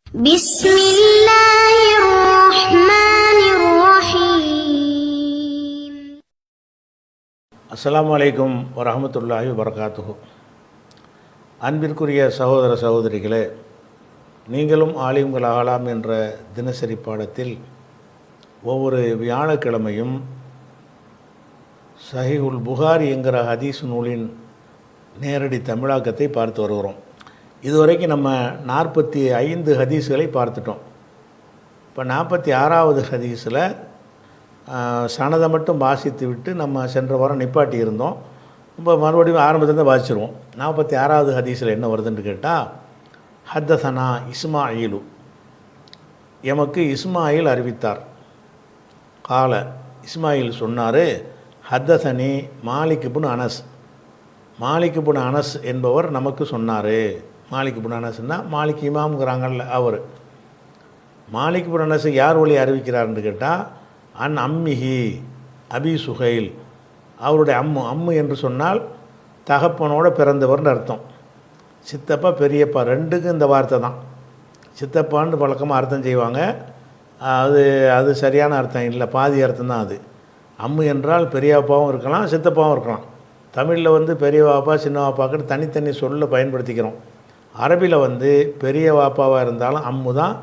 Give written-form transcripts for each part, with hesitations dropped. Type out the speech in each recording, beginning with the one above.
بسم الله الرحمن الرحيم. அஸ்ஸலாமு அலைக்கும் வரஹ்மத்துல்லாஹி வபரகாத்துஹு. அன்பிற்குரிய சகோதர சகோதரிகளே, நீங்களும் ஆலிம்கள் ஆகலாம் என்ற தினசரி பாடத்தில் ஒவ்வொரு வியாழக்கிழமையும் சஹீஹுல் புகாரி என்கிற ஹதீஸ் நூலின் நேரடி தமிழாக்கத்தை பார்த்து வருகிறோம். இதுவரைக்கும் நம்ம 45 ஹதீஸ்களை பார்த்துட்டோம். இப்போ 46வது ஹதீஸில் சனதை மட்டும் வாசித்து விட்டு நம்ம சென்ற வாரம் நிப்பாட்டி இருந்தோம். இப்போ மறுபடியும் ஆரம்பத்துலேருந்து வாசிச்சிருவோம். 46வது ஹதீஸில் என்ன வருதுன்னு கேட்டால், ஹத்தசனா இஸ்மாயிலு, எமக்கு இஸ்மாயில் அறிவித்தார். கால, இஸ்மாயில் சொன்னார், ஹத்தசனி மாலிக் இப்னு அனஸ், மாலிக் இப்னு அனஸ் என்பவர் நமக்கு சொன்னார். மாலிக் இப்னு அனஸ்னால் மாலிக் இமாம்ங்கிறாங்கல்ல அவர். மாலிக் இப்னு அனஸ் யார் வழி அறிவிக்கிறார்னு கேட்டால், அன் அம்மிஹி அபி சுஹைல், அவருடைய அம்மு என்று சொன்னால் தகப்பனோட பிறந்தவர்னு அர்த்தம். சித்தப்பா பெரியப்பா ரெண்டுக்கும் இந்த வார்த்தை தான். சித்தப்பான்னு வழக்கமாக அர்த்தம் செய்வாங்க. அது சரியான அர்த்தம் இல்லை, பாதி அர்த்தம் தான் அது. அம்மு என்றால் பெரியப்பாவும் இருக்கலாம், சித்தப்பாவும் இருக்கலாம். தமிழில் பெரிய வாப்பா சின்ன வாப்பாக்குன்னு தனித்தனி சொல்ல பயன்படுத்திக்கிறோம். அரபியில் பெரிய வாப்பாவாக இருந்தாலும் அம்மு தான்,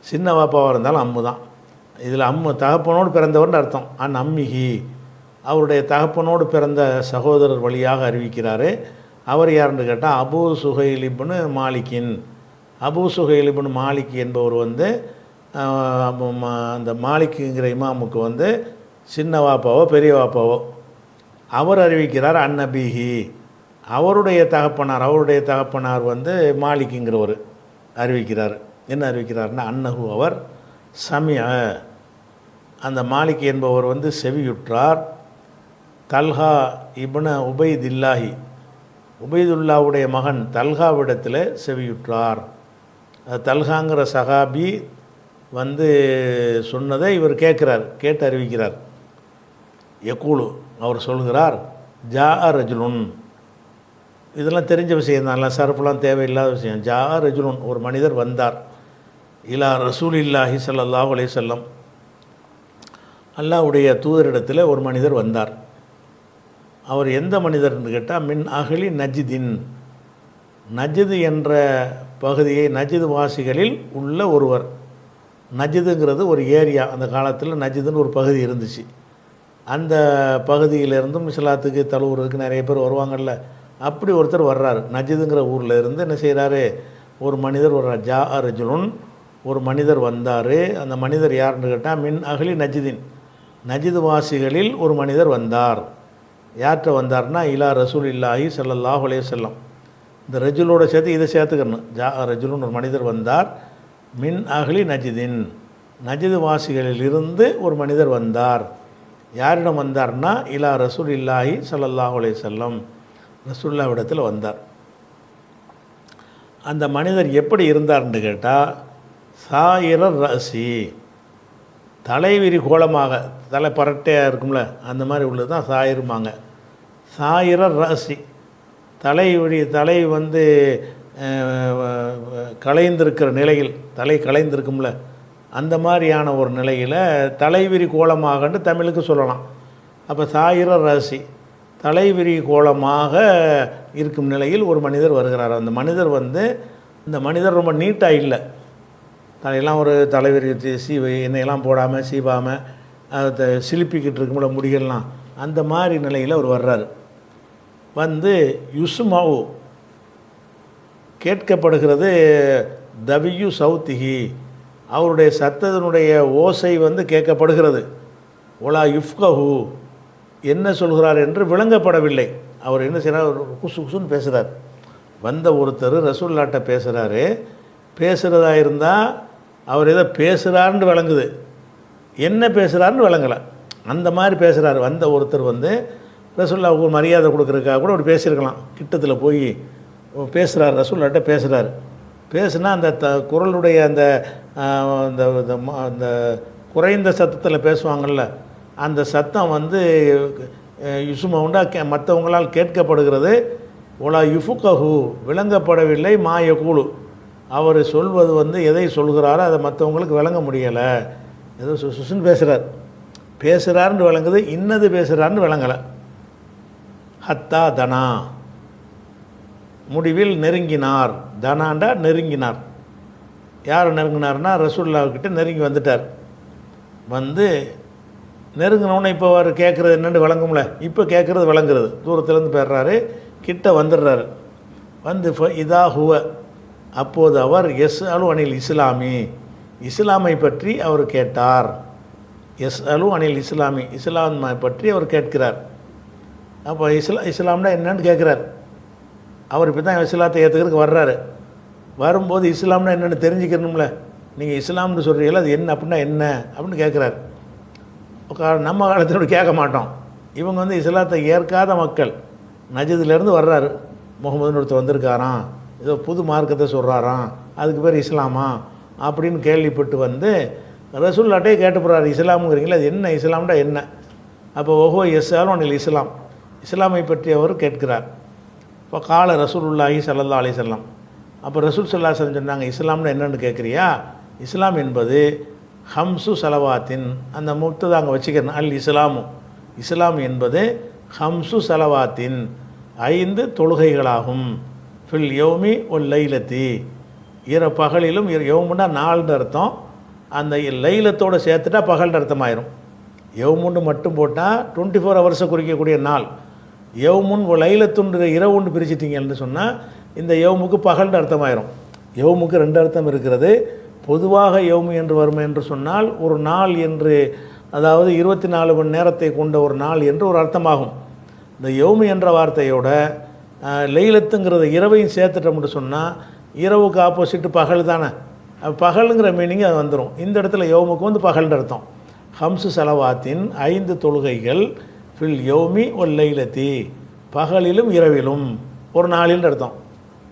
சின்ன வாப்பாவாக இருந்தாலும் அம்மு தான். இதில் அம்மு தகப்பனோடு பிறந்தவர்னு அர்த்தம். அன் அம்மிஹி, அவருடைய தகப்பனோடு பிறந்த சகோதரர் வழியாக அறிவிக்கிறாரு. அவர் யாருன்னு கேட்டால் அபூ சுஹைல் இப்னு மாலிக்கின். அபூ சுஹைல் இப்னு மாலிக் என்பவர் அந்த மாலிக்குங்கிற இமாமுக்கு சின்ன வாப்பாவோ பெரிய வாப்பாவோ அவர் அறிவிக்கிறார். அன்னபிஹி, அவருடைய தகப்பனார் மாலிக்குங்கிறவர் அறிவிக்கிறார். என்ன அறிவிக்கிறார்னா, அன்னஹு, அவர் சமிஅ, அந்த மாலிக் என்பவர் செவியுற்றார். தல்ஹா இப்னு உபைதில்லாஹி, உபைதுல்லாவுடைய மகன் தல்ஹாவிடத்தில் செவியுற்றார். தல்ஹாங்கிற சஹாபி சொன்னதை இவர் கேட்குறார், கேட்டு அறிவிக்கிறார். யக்கூலு, அவர் சொல்கிறார், ஜா ரஜுலுன், இதெல்லாம் தெரிஞ்ச விஷயம் தான், சரப்புலாம் தேவையில்லாத விஷயம். ஜா ரஜுலுன், ஒரு மனிதர் வந்தார். இலா ரசூலில்லாஹி ஸல்லல்லாஹு அலைஹி வஸல்லம், அல்லாஹ்வுடைய தூதரிடத்தில் ஒரு மனிதர் வந்தார். அவர் எந்த மனிதர்னு கேட்டால், மின் அஹ்லி நஜ்தின், நஜ்து என்ற பகுதியை, நஜ்து வாசிகளில் உள்ள ஒருவர். நஜ்துங்கிறது ஒரு ஏரியா, அந்த காலத்தில் நஜ்துன்னு ஒரு பகுதி இருந்துச்சு. அந்த பகுதியிலிருந்தும் இஸ்லாத்துக்கு தழுவுறதுக்கு நிறைய பேர் வருவாங்கள்ல, அப்படி ஒருத்தர் வர்றார். நஜ்துங்கிற ஊரில் இருந்து என்ன செய்கிறாரு, ஒரு மனிதர் வர்றார். ஜா ரஜுலுன், ஒரு மனிதர் வந்தார். அந்த மனிதர் யாருன்னு கேட்டால், மின் அஹ்லி நஜ்தின், நஜ்து வாசிகளில் ஒரு மனிதர் வந்தார். யார்கிட்ட வந்தார்னா, இலா ரசூலில்லாஹி ஸல்லல்லாஹு அலைஹி வஸல்லம். இந்த ரஜுலோட சேர்த்து இதை சேர்த்துக்கணும். ஜா ரஜுலுன், ஒரு மனிதர் வந்தார். மின் அஹ்லி நஜ்தின், நஜ்து வாசிகளில் இருந்து ஒரு மனிதர் வந்தார். யாரிடம் வந்தார்னா, இலா ரசூலில்லாஹி ஸல்லல்லாஹு அலைஹி வஸல்லம், ரசூலுல்லாஹ்விடத்தில் வந்தார். அந்த மனிதர் எப்படி இருந்தார்னு கேட்டால், சாயிரர் ரசி, தலைவிரி கோலமாக, தலை பரட்டையாக இருக்கும்ல, அந்த மாதிரி உள்ளது தான் சாயிருமாங்க. சாயிரர் ரசி, தலை களைந்திருக்கிற நிலையில், தலை களைந்திருக்கும்ல, அந்த மாதிரியான ஒரு நிலையில் தலைவிரி கோலமாகன்னு தமிழுக்கு சொல்லலாம். அப்போ சாயிரர் ரசி, தலைவிரி கோலமாக இருக்கும் நிலையில் ஒரு மனிதர் வருகிறார். அந்த மனிதர் இந்த மனிதர் ரொம்ப நீட்டாக இல்லை, தலையெல்லாம் ஒரு தலைவிரி எண்ணெயெல்லாம் போடாமல் சீவாமல் அதை சிலிப்பிக்கிட்டு இருக்கும்போது முடிகள்லாம், அந்த மாதிரி நிலையில் அவர் வர்றார். யுஸ்மாவு, கேட்கப்படுகிறது, தவியு சவுத்திஹி, அவருடைய சத்தத்தினுடைய ஓசை கேட்கப்படுகிறது. ஒலா யுஃப்கஹு, என்ன சொல்கிறார் என்று விளங்கப்படவில்லை. அவர் என்ன செய்கிறார், குசு குசுன்னு பேசுகிறார். வந்த ஒருத்தர் ரசூலுல்லாஹ்ட்ட பேசுகிறாரு. பேசுகிறதா இருந்தால் அவர் ஏதோ பேசுகிறாருன்னு விளங்குது, என்ன பேசுகிறாருன்னு விளங்கலை. அந்த மாதிரி பேசுகிறார். வந்த ஒருத்தர் ரசூலுல்லாஹ்வுக்கு மரியாதை கொடுக்குறதுக்காக கூட அவர் பேசியிருக்கலாம். கிட்டத்தில் போய் பேசுகிறார், ரசூலுல்லாஹ்ட்ட பேசுகிறார். பேசுனா அந்த குரலுடைய அந்த குறைந்த சத்தத்தில் பேசுவாங்கள்ல, அந்த சத்தம் யுசுமவுண்டா மற்றவங்களால் கேட்கப்படுகிறது. ஒலா யுஃபுகஹு, விளங்கப்படவில்லை. மா யகூலு, அவர் சொல்வது வந்து எதை சொல்கிறாரோ அதை மற்றவங்களுக்கு விளங்க முடியலை. ஏதோ சுசுன்னு பேசுகிறாருன்னு விளங்குது, இன்னது பேசுகிறாருன்னு விளங்கலை. ஹத்தா தனா, முடிவில் நெருங்கினார். தனாண்டா நெருங்கினார். யார் நெருங்கினார்னா ரசூலுல்லாஹ்கிட்ட நெருங்கி வந்துட்டார். வந்து நெருங்கினோன்னே இப்போ அவர் கேட்குறது என்னென்னு விளங்கும்ல, இப்போ கேட்குறது விளங்குறது. தூரத்துலேருந்து போயிடுறாரு, கிட்ட வந்துடுறாரு. வந்து இதா ஹுவ, அப்போது அவர் எஸ் அலு அனில் இஸ்லாமி, இஸ்லாமை பற்றி அவர் கேட்டார். எஸ் அலு அனில் இஸ்லாமி, இஸ்லாமை பற்றி அவர் கேட்கிறார். அப்போ இஸ்லாம்னா என்னன்னு கேட்குறார். அவர் இப்போ தான் இஸ்லாத்தை ஏற்றுக்கிறதுக்கு வர்றாரு. வரும்போது இஸ்லாம்னா என்னென்னு தெரிஞ்சுக்கணும்ல. நீங்கள் இஸ்லாம்னு சொல்கிறீங்களா, அது என்ன அப்படின்னா என்ன அப்படின்னு கேட்குறாரு. நம்ம காலத்தில் கேட்க மாட்டோம். இவங்க வந்து இஸ்லாத்தை ஏற்காத மக்கள். நஜதுலேருந்து வர்றாரு, முகமதுன்னு ஒருத்தர் வந்திருக்காராம், ஏதோ புது மார்க்கத்தை சொல்கிறாராம், அதுக்கு பேர் இஸ்லாமா அப்படின்னு கேள்விப்பட்டு வந்து ரசூலுல்லாஹ்ட்டே கேட்டு போகிறாரு, இஸ்லாமுங்கிறீங்களா, அது என்ன, இஸ்லாம்டா என்ன? அப்போ ஓஹோ எஸ்ஆலும் அனில் இஸ்லாம், இஸ்லாமை பற்றி அவர் கேட்கிறார். இப்போ கால ரசூலுல்லாஹி ஸல்லல்லாஹு அலைஹி வஸல்லம், அப்போ ரசூல் ஸல்லல்லாஹு அலைஹி வஸல்லம் சொன்னாங்க, இஸ்லாம்னு என்னென்னு கேட்குறியா, இஸ்லாம் என்பது ஹம்சு சலவாத்தின், அந்த முப்ததை அங்கே வச்சுக்கிறேன், அல் இஸ்லாமு, இஸ்லாம் என்பது ஹம்சு சலவாத்தின், 5 தொழுகைகளாகும். ஃபில் யௌமி ஒல் லைலத்தி, பகலிலும், யௌமுன்னா 4 அர்த்தம், அந்த லைலத்தோடு சேர்த்துட்டா பகல்னு அர்த்தமாயிரும். யௌமுன்னு மட்டும் போட்டால் 24 ஹவர்ஸை குறிக்கக்கூடிய நாள். யௌமுன் லைலத்துன்ற இரவுன்னு பிரிச்சிட்டிங்கன்னு சொன்னால் இந்த யௌமுக்கு பகல்னு அர்த்தமாயிரும். யௌமுக்கு 2 அர்த்தம் இருக்கிறது. பொதுவாக யௌமு என்று வரும் என்று சொன்னால் ஒரு நாள் என்று, அதாவது 24 மணி நேரத்தை கொண்ட ஒரு நாள் என்று ஒரு அர்த்தமாகும். இந்த யௌமு என்ற வார்த்தையோட லைலத்துங்கிறத இரவையும் சேர்த்துட்டோம்னு சொன்னால் இரவுக்கு ஆப்போசிட்டு பகல் தானே, பகலுங்கிற மீனிங் அது வந்துடும். இந்த இடத்துல யௌமுக்கு வந்து பகல்னு அர்த்தம். ஹம்சு சலவாத்தின் 5 தொழுகைகள், ஃபில் யௌமி ஒல் லைலத்தி, பகலிலும் இரவிலும், ஒரு நாளில் அர்த்தம்,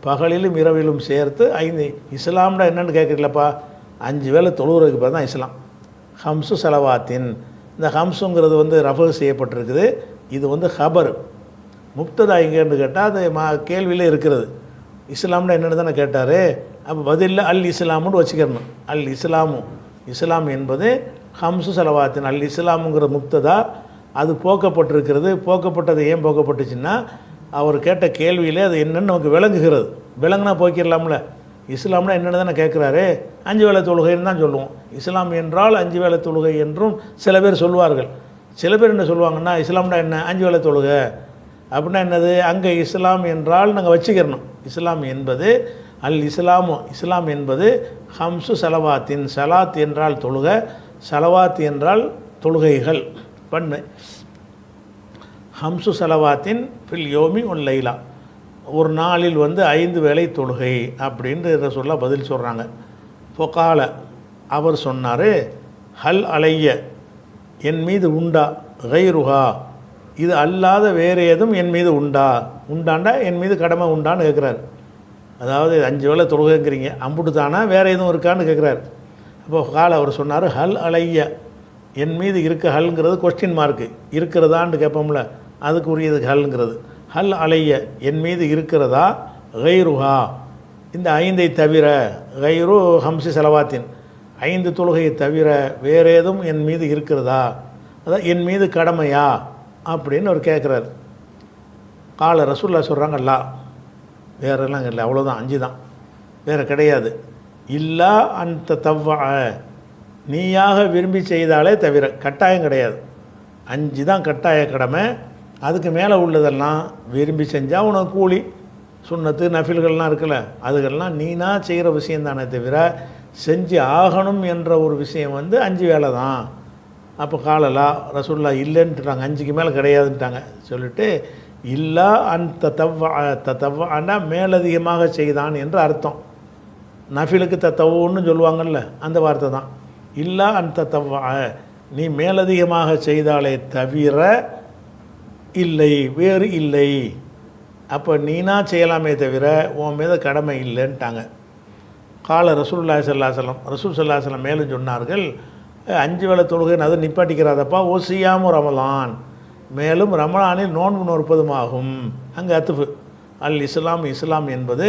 பகலிலும் இரவிலும் சேர்த்து 5. இஸ்லாம்னா என்னென்னு கேட்குறீங்களப்பா, 5 வேளை தொழுகிறதுக்கு பேர் தான் இஸ்லாம். ஹம்சு சலவாத்தின், இந்த ஹம்சுங்கிறது வந்து ரஃபு செய்யப்பட்டிருக்குது. இது வந்து ஹபர். முப்ததா எங்கேன்னு கேட்டால் அது கேள்வியில் இருக்கிறது. இஸ்லாம்னா என்னென்னு தானே கேட்டார். அப்போ பதிலில் அல் இஸ்லாமுன்னு வச்சுக்கிறணும். அல் இஸ்லாமு, இஸ்லாம் என்பது ஹம்சு சலவாத்தின், அல் இஸ்லாமுங்கிற முப்ததா, அது போக்கப்பட்டிருக்கிறது. போக்கப்பட்டது ஏன் போக்கப்பட்டுச்சுன்னா அவர் கேட்ட கேள்வியிலே அது என்னென்னு நமக்கு விளங்குகிறது. விளங்குனா போக்கிடலாம்ல. இஸ்லாம்னா என்னென்னு தானே கேட்குறாரு. 5 வேளை தொழுகைன்னு தான் சொல்லுவோம். இஸ்லாம் என்றால் 5 வேளை தொழுகை என்றும் சில பேர் சொல்வார்கள். சில பேர் என்ன சொல்லுவாங்கன்னா, இஸ்லாம்னா என்ன, 5 வேளை தொழுகை அப்படின்னா என்னது, அங்கே இஸ்லாம் என்றால் நாங்கள் வச்சுக்கிறணும். இஸ்லாம் என்பது அல் இஸ்லாமு, இஸ்லாம் என்பது ஹம்சு சலவாத்தின், சலாத் என்றால் தொழுகை, சலவாத் என்றால் தொழுகைகள் பண்ணு. ஹம்சு சலவாத்தின் ஃபில் யோமி ஒன் லைலா, ஒரு நாளில் வந்து 5 வேளை தொழுகை அப்படின்ற சொல்ல பதில் சொல்கிறாங்க. பொகால, அவர் சொன்னார், ஹல் அலைய, என் மீது உண்டா, கைருஹா, இது அல்லாத வேறு ஏதும் என் மீது உண்டா, உண்டாண்டா என் மீது கடமை உண்டான்னு கேட்குறாரு. அதாவது 5 வேளை தொழுகைங்கிறீங்க, அம்புட்டு தானா வேறு எதுவும் இருக்கான்னு கேட்குறாரு. அப்போ கால அவர் சொன்னார், ஹல் அலைய, என் மீது இருக்க, ஹல்ங்கிறது கொஸ்டின் மார்க்கு, இருக்கிறதான்னு கேட்போம்ல, அதுக்கு உரியது ஹல்ங்கிறது. ஹல் அலைய, என் மீது இருக்கிறதா, கைருஹா, இந்த 5ஐ தவிர, கைரு ஹம்சி செலவாத்தின், 5 தொழுகையை தவிர வேறு ஏதும் என் மீது இருக்கிறதா, அதான் என் மீது கடமையா அப்படின்னு அவர் கேட்குறாரு. கால ரசூலுல்லாஹ் சொல்கிறாங்க, அல்லா, வேறெல்லாம் இல்லை, அவ்வளோதான், 5 தான், வேறு கிடையாது. இல்லா அந்த தவ்வா, நீயாக விரும்பி செய்தாலே தவிர, கட்டாயம் கிடையாது. 5 தான் கட்டாய கடமை. அதுக்கு மேலே உள்ளதெல்லாம் விரும்பி செஞ்சால் உனக்கு கூலி. சுன்னத்து நஃபில்கள்லாம் இருக்குல்ல, அதுகள்லாம் நீனா செய்கிற விஷயந்தானே தவிர செஞ்சு ஆகணும் என்ற ஒரு விஷயம் வந்து 5 வேளை தான். அப்போ காலலா ரசூலுல்லாஹ் இல்லைன்ட்டுட்டாங்க, 5க்கு மேலே கிடையாதுன்ட்டாங்க. சொல்லிட்டு இல்லா அந்த தவ்வா மேலதிகமாக செய்தான் என்று அர்த்தம். நஃபிலுக்கு தத்தவுன்னு சொல்லுவாங்கள்ல, அந்த வார்த்தை தான். இல்லா அந்த தவ்வா, நீ மேலதிகமாக செய்தாலே தவிர இல்லை, வேறு இல்லை. அப்போ நீனா செய்யலாமே தவிர உன் மீது கடமை இல்லைன்ட்டாங்க. கால ரசூலுல்லாஹி ஸல்லல்லாஹு அலைஹி வஸல்லம், ரசூல் ஸல்லல்லாஹு அலைஹி வஸல்லம் மேலும் சொன்னார்கள், 5 வேளை தொழுகைன்னு அதை நிப்பாட்டிக்கிறாதப்பா, ஒசியாமு ரமலான், மேலும் ரமலானில் நோன்பு நோற்பதுமாகும். அங்கே அத்துஃபு, அல் இஸ்லாம், இஸ்லாம் என்பது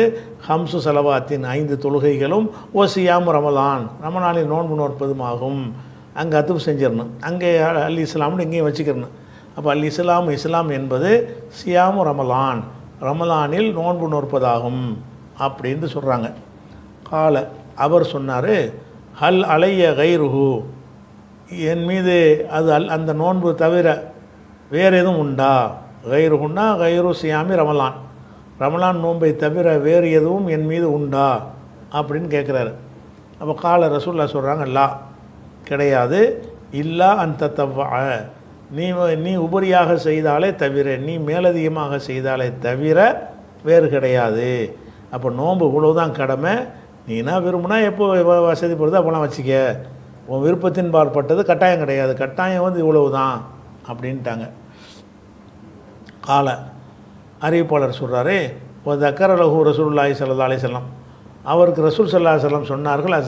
ஹம்சு சலவாத்தின் 5 தொழுகைகளும் ஓசியாம் ரமலான், ரமலானில் நோன்பு நோற்பதுமாகும். அங்கே அத்துப்பு செஞ்சிடணும், அங்கே அல் இஸ்லாம்னு இங்கேயும் வச்சுக்கிறணும். அப்போ அல் இஸ்லாம், இஸ்லாம் என்பது சியாமு ரமலான், ரமலானில் நோன்பு நோற்பதாகும் அப்படின்னு சொல்கிறாங்க. கால அவர் சொன்னார், ஹல் அலைய கைருஹு, என் மீது அது அந்த நோன்பு தவிர வேறு எதுவும் உண்டா? கைருஹுன்னா கைரு சியாமி ரமலான், ரமலான் நோன்பை தவிர வேறு எதுவும் என் மீது உண்டா அப்படின்னு கேட்குறாரு. அப்போ கால ரசூல்லா சொல்கிறாங்க, லா, கிடையாது. இல்லா அந்த தவ்வா, நீ உபரியாக செய்தாலே தவிர, நீ மேலதிகமாக செய்தாலே தவிர வேறு கிடையாது. அப்போ நோன்பு இவ்வளவுதான் கடமை. நீனா விரும்புனா எப்போ வசதிப்படுதோ அப்போலாம் வச்சுக்க, உன் விருப்பத்தின் பார்ப்பட்டது கட்டாயம் கிடையாது, கட்டாயம் வந்து இவ்வளவு தான் அப்படின்ட்டாங்க. கால அறிவிப்பாளர் சொல்கிறாரு, ஒரு தக்கரலஹூ ரசூலுல்லாஹி ஸல்லல்லாஹு அலைஹி வஸல்லம், அவருக்கு ரசூல் ஸல்லல்லாஹு அலைஹி வஸல்லம் சொன்னார்கள் அது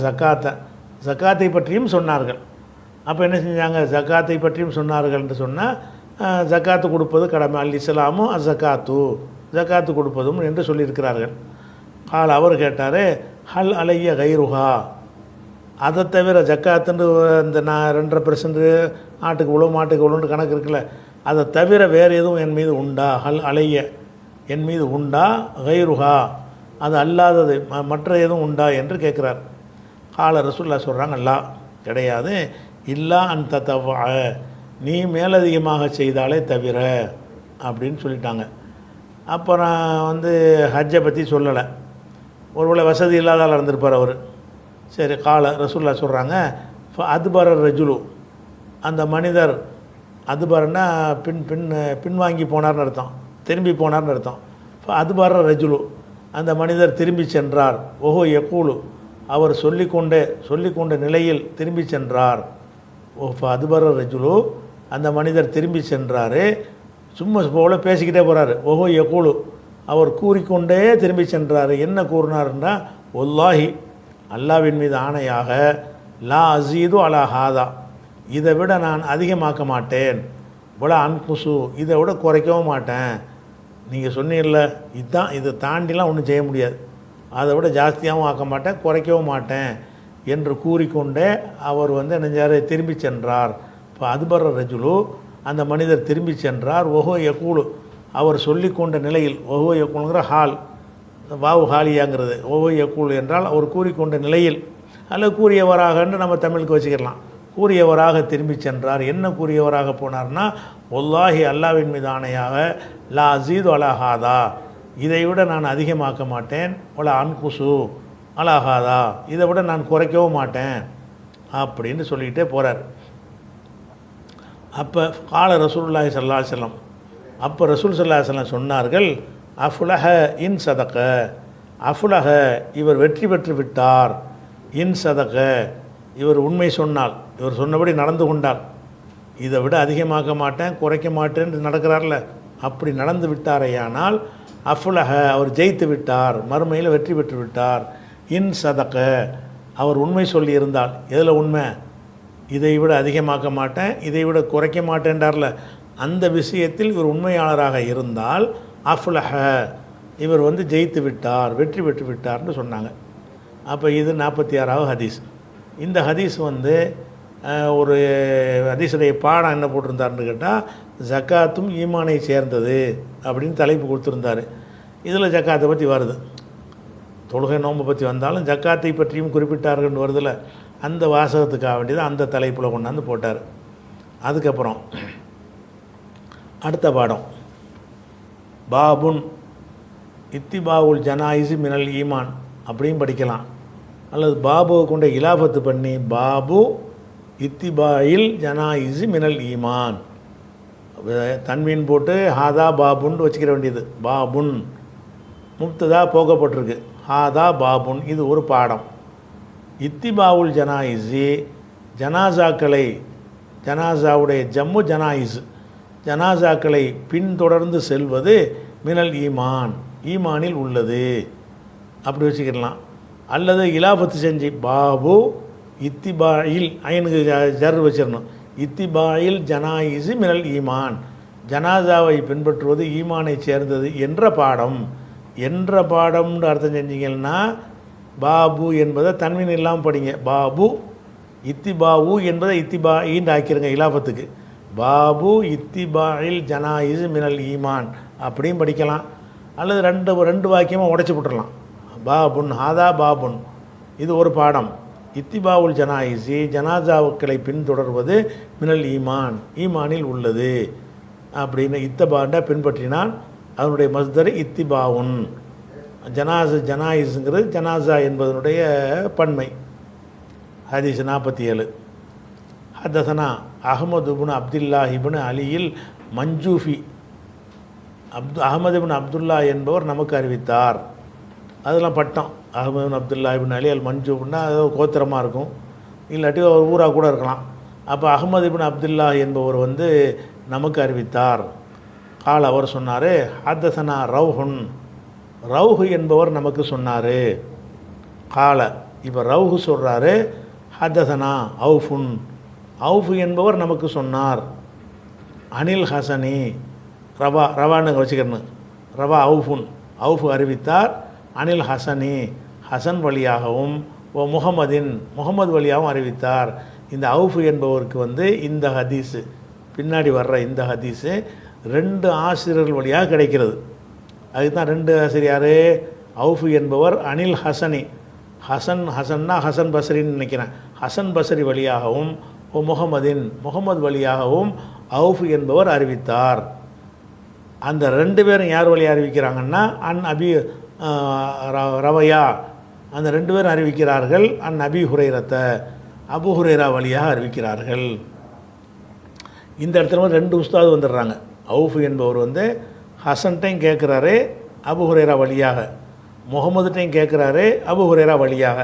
ஜக்காத்தை பற்றியும் சொன்னார்கள். அப்போ என்ன செஞ்சாங்க? ஜக்காத்தை பற்றியும் சொன்னார்கள் என்று சொன்னால் ஜக்காத்து கொடுப்பது கடமை, அல் இஸ்லாமும் ஜக்காத்து, ஜக்காத்து கொடுப்பதும் என்று சொல்லியிருக்கிறார்கள். கால் அவர் கேட்டார், ஹல் அலைய கைருஹா, அதை தவிர ஜக்காத்துன்னு இந்த நான் 2.5% ஆட்டுக்கு இவ்வளோ, மாட்டுக்கு இவ்வளோன்னு கணக்கு இருக்குல்ல, அதை தவிர வேறு எதுவும் என் மீது உண்டா? ஹல் அலைய, என் மீது உண்டா? கைருஹா, அது அல்லாதது மற்ற எதுவும் உண்டா என்று கேட்குறார். கால ரசூல்லா சொல்கிறாங்க, அல்லா, கிடையாது. இல்லா அந்த தவ்வா, நீ மேலதிகமாக செய்தாலே தவிர அப்படின்னு சொல்லிட்டாங்க. அப்புறம் வந்து ஹஜ்ஜை பற்றி சொல்லலை, ஒருவேளை வசதி இல்லாதால் இருந்திருப்பார் அவர். சரி, கால ரசூல்லா சொல்கிறாங்க, அதுபர ரஜுலு, அந்த மனிதர், அதுபரன்னா பின்வாங்கி போனார்னு அர்த்தம், திரும்பி போனார்னு அர்த்தம். அதுபர ரஜுலு, அந்த மனிதர் திரும்பி சென்றார். ஓஹோ யக்கூலு, அவர் சொல்லிக்கொண்ட நிலையில் திரும்பி சென்றார். ஓஹோ அதுபர ரஜுலு, அந்த மனிதர் திரும்பி சென்றார். சும்மா போல பேசிக்கிட்டே போகிறாரு. ஓஹோ யக்கூலு, அவர் கூறிக்கொண்டே திரும்பி சென்றார். என்ன கூறினார்னா, ஒல்லாஹி, அல்லாவின் மீது ஆணையாக, லா அசீது அலா ஹாதா, இதை விட நான் அதிகமாக்க மாட்டேன், போல அன்குசு, இதை விட குறைக்கவும் மாட்டேன். நீங்கள் சொன்னீங்கல்ல, இதுதான், இதை தாண்டிலாம் ஒன்றும் செய்ய முடியாது, அதை விட ஜாஸ்தியாகவும் ஆக்க மாட்டேன், குறைக்கவும் மாட்டேன் என்று கூறிக்கொண்டே அவர் வந்து நெஞ்சார் திரும்பி சென்றார். இப்போ அதுபர ரஜுலு, அந்த மனிதர் திரும்பி சென்றார். ஓஹோ யக்கூலு, அவர் சொல்லிக்கொண்ட நிலையில், ஓஹோ யக்கூலுங்கிற ஹால், வாவு ஹாலியாங்கிறது, ஓஹோ யக்கூல் என்றால் அவர் கூறிக்கொண்ட நிலையில், அல்லது கூறியவராகன்னு நம்ம தமிழுக்கு வச்சுக்கலாம். கூறியவராக திரும்பி சென்றார். என்ன கூறியவராக போனார்னா, ஒல்லாஹி, அல்லாவின் மீது ஆணையாக, லா அசீது அலாஹாதா, இதை விட நான் அதிகமாக்க மாட்டேன், ஒலா அன்குசு அலாஹாதா, இதை விட நான் குறைக்கவும் மாட்டேன் அப்படின்னு சொல்லிக்கிட்டே போகிறார். அப்போ கால ரசூலுல்லாஹி ஸல்லல்லாஹு அலைஹி வஸல்லம், அப்போ ரசூல் ஸல்லல்லாஹு அலைஹி வஸல்லம் சொன்னார்கள், அஃப்லஹ இன் சதக, அஃப்லஹ, இவர் வெற்றி பெற்று விட்டார். இன் சதக, இவர் உண்மை சொன்னால், இவர் சொன்னபடி நடந்து கொண்டால், இதை விட அதிகமாக்க மாட்டேன், குறைக்க மாட்டேன்னு நடக்கிறார்ல, அப்படி நடந்து விட்டாரையானால் அஃப்லஹ, அவர் ஜெயித்து விட்டார், மறுமையில் வெற்றி பெற்று விட்டார். இன் சதக, அவர் உண்மை சொல்லி இருந்தால், எதில் உண்மை? இதை விட அதிகமாக்க மாட்டேன், இதை விட குறைக்க மாட்டேன்டார்ல, அந்த விஷயத்தில் இவர் உண்மையாளராக இருந்தால் அஃப்லஹ, இவர் வந்து ஜெயித்து விட்டார், வெற்றி பெற்று விட்டார்னு சொன்னாங்க. அப்போ இது 46வது ஹதீஸ். இந்த ஹதீஸ் வந்து ஒரு ஹதீஸுடைய பாடம் என்ன போட்டிருந்தாருன்னு கேட்டால், ஜக்காத்தும் ஈமானை சேர்ந்தது அப்படின்னு தலைப்பு கொடுத்துருந்தார். இதில் ஜக்காத்தை பற்றி வருது, தொழுகை நோன்பை பற்றி வந்தாலும் ஜக்காத்தை பற்றியும் குறிப்பிட்டார்கள்னு வருதில்ல, அந்த வாசகத்துக்காக வேண்டியது அந்த தலைப்பில் கொண்டாந்து போட்டார். அதுக்கப்புறம் அடுத்த பாடம், பாபுன் இத்திபாவுல் ஜனாயிஸு மினல் ஈமான் அப்படியும் படிக்கலாம், அல்லது பாபுவை கொண்ட இலாபத்து பண்ணி பாபு இத்திபாயில் ஜனாயிஸு மினல் ஈமான், தன்மீன் போட்டு ஹாதா பாபுன்னு வச்சுக்கிற வேண்டியது. பாபுன் முப்ததா போகப்பட்டிருக்கு, ஹாதா பாபுன், இது ஒரு பாடம். இத்திபாவுல் ஜனாயிஸி, ஜனாசாக்களை, ஜனாசாவுடைய ஜம்மு ஜனாயிஸ், ஜனாசாக்களை பின்தொடர்ந்து செல்வது மினல் ஈமான், ஈமானில் உள்ளது அப்படி வச்சுக்கிடலாம். அல்லது இலாபத்து செஞ்சு பாபு இத்திபாயில், ஐனுக்கு ஜர் வச்சிடணும், இத்திபாயில் ஜனாயிஸு மினல் ஈமான், ஜனாசாவை பின்பற்றுவது ஈமானை சேர்ந்தது என்ற பாடம் என்ற பாடம்னு அர்த்தம் செஞ்சீங்கன்னா பாபு என்பதை தன்வீன் இல்லாமல் படிங்க. பாபு இத்திபாவு என்பதை இத்திபாயின்னு ஆக்கிருங்க இலாபத்துக்கு. பாபு இத்திபாயில் ஜனாயிஸ் மினல் ஈமான் அப்படியும் படிக்கலாம். அல்லது ரெண்டு வாக்கியமாக உடைச்சி விட்டுறலாம். பாபுன் ஹாதா பாபுன், இது ஒரு பாடம். இத்திபாவுல் ஜனாயிசி, ஜனாசாவுக்களை பின்தொடர்வது மினல் ஈமான், ஈமானில் உள்ளது அப்படின்னு இத்தபாண்டா பின்பற்றினால் அதனுடைய மஸ்தர் இத்திபாவுன். ஜனாயிஸுங்கிறது ஜனாசா என்பதனுடைய பன்மை. ஹதீஸ் 47. ஹதசனா அஹமது இப்னு அப்துல்லா இப்னு அலியில் மஞ்சூஃபி, அஹமது இப்னு அப்துல்லா என்பவர் நமக்கு அறிவித்தார். அதெல்லாம் பட்டம். அஹமது இப்னு அப்துல்லா இப்னு அலி அல் மஞ்சூப்னா அது கோத்திரமாக இருக்கும், இல்லாட்டி ஒரு ஊராக கூட இருக்கலாம். அப்போ அஹமது இப்னு அப்துல்லா என்பவர் நமக்கு அறிவித்தார். கால் அவர் சொன்னார், ஹதசனா ரவுஹுன், ரவுஹு என்பவர் நமக்கு சொன்னார். கால இப்போ ரவுஹு சொல்கிறாரு, ஹதசனா அவுஃபுன், அவுஃபு என்பவர் நமக்கு சொன்னார். அனில் ஹசனி, ரவான்னு வச்சுக்கணும், ரவா அவுஃபுன், அவுஃபு அறிவித்தார். அனில் ஹசனி, ஹசன் வழியாகவும், ஓ முகமதின், முகமது வழியாகவும் அறிவித்தார். இந்த அவுஃபு என்பவருக்கு இந்த ஹதீஸு பின்னாடி வர்ற இந்த ஹதீஸு 2 ஆசிரியர்கள் வழியாக கிடைக்கிறது. அதுக்கு தான் 2 ஆசிரியர். அவுஃபு என்பவர் அனில் ஹசனி, ஹசன்னா ஹசன் பஸ்ரின்னு நினைக்கிறேன், ஹசன் பஸ்ரி வழியாகவும், ஓ முகமதின், முகமது வழியாகவும் அவுஃபு என்பவர் அறிவித்தார். அந்த 2 பேரும் யார் வழியாக அறிவிக்கிறாங்கன்னா அன் அபி ரவையா, அந்த 2 பேரும் அறிவிக்கிறார்கள். அன் அபி ஹுரைரத்தை, அபு ஹுரைரா வழியாக அறிவிக்கிறார்கள். இந்த இடத்துல 2 உஸ்தாது வந்துடுறாங்க. அவுஃபு என்பவர் ஹசன்ட்டையும் கேட்குறாரு அபு ஹுரைரா வழியாக, முகமதுட்டையும் கேட்குறாரு அபு ஹுரைரா வழியாக.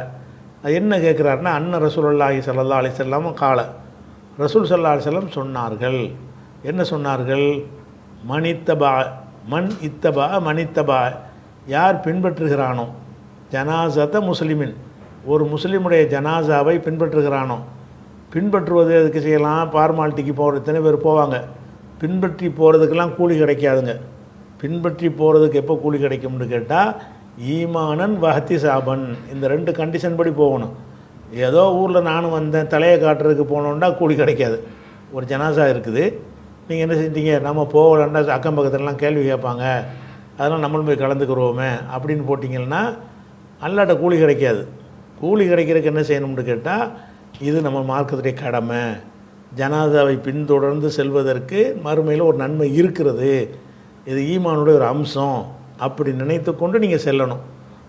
அது என்ன கேட்குறாருன்னா, அன்ன ரசூலுல்லாஹி ஸல்லல்லாஹு அலைஹி வஸல்லம் கால, ரசூல் ஸல்லல்லாஹு அலைஹி வஸல்லம் சொன்னார்கள். என்ன சொன்னார்கள்? மன் இத்தபா, யார் பின்பற்றுகிறானோ, ஜனாசத்த முஸ்லிமின், ஒரு முஸ்லீமுடைய ஜனாசாவை பின்பற்றுகிறானோ. பின்பற்றுவது எதுக்கு செய்யலாம்? ஃபார்மாலிட்டிக்கு போகிற எத்தனை பேர் போவாங்க. பின்பற்றி போகிறதுக்கெல்லாம் கூலி கிடைக்காதுங்க. பின்பற்றி போகிறதுக்கு எப்போ கூலி கிடைக்கும்னு கேட்டால், ஈமானன் வஹத்தி சாபன், இந்த 2 கண்டிஷன் படி போகணும். ஏதோ ஊரில் நானும் வந்தேன் தலையை காட்டுறதுக்கு போனோன்னா கூலி கிடைக்காது. ஒரு ஜனாசா இருக்குது, நீங்கள் என்ன செஞ்சீங்க, நம்ம போகலன்னா அக்கம் பக்கத்துலலாம் கேள்வி கேட்பாங்க, அதெல்லாம் நம்மளும் போய் கலந்துக்கிறோமே அப்படின்னு போட்டிங்கன்னா அல்லாட்ட கூலி கிடைக்காது. கூலி கிடைக்கிறதுக்கு என்ன செய்யணும்னு கேட்டால், இது நம்ம மார்க்கத்துடைய கடமை. ஜனாதாவை பின்தொடர்ந்து செல்வதற்கு மறுமையில் ஒரு நன்மை இருக்கிறது, இது ஈமானுடைய ஒரு அம்சம் அப்படி நினைத்து கொண்டு நீங்கள் செல்லணும்.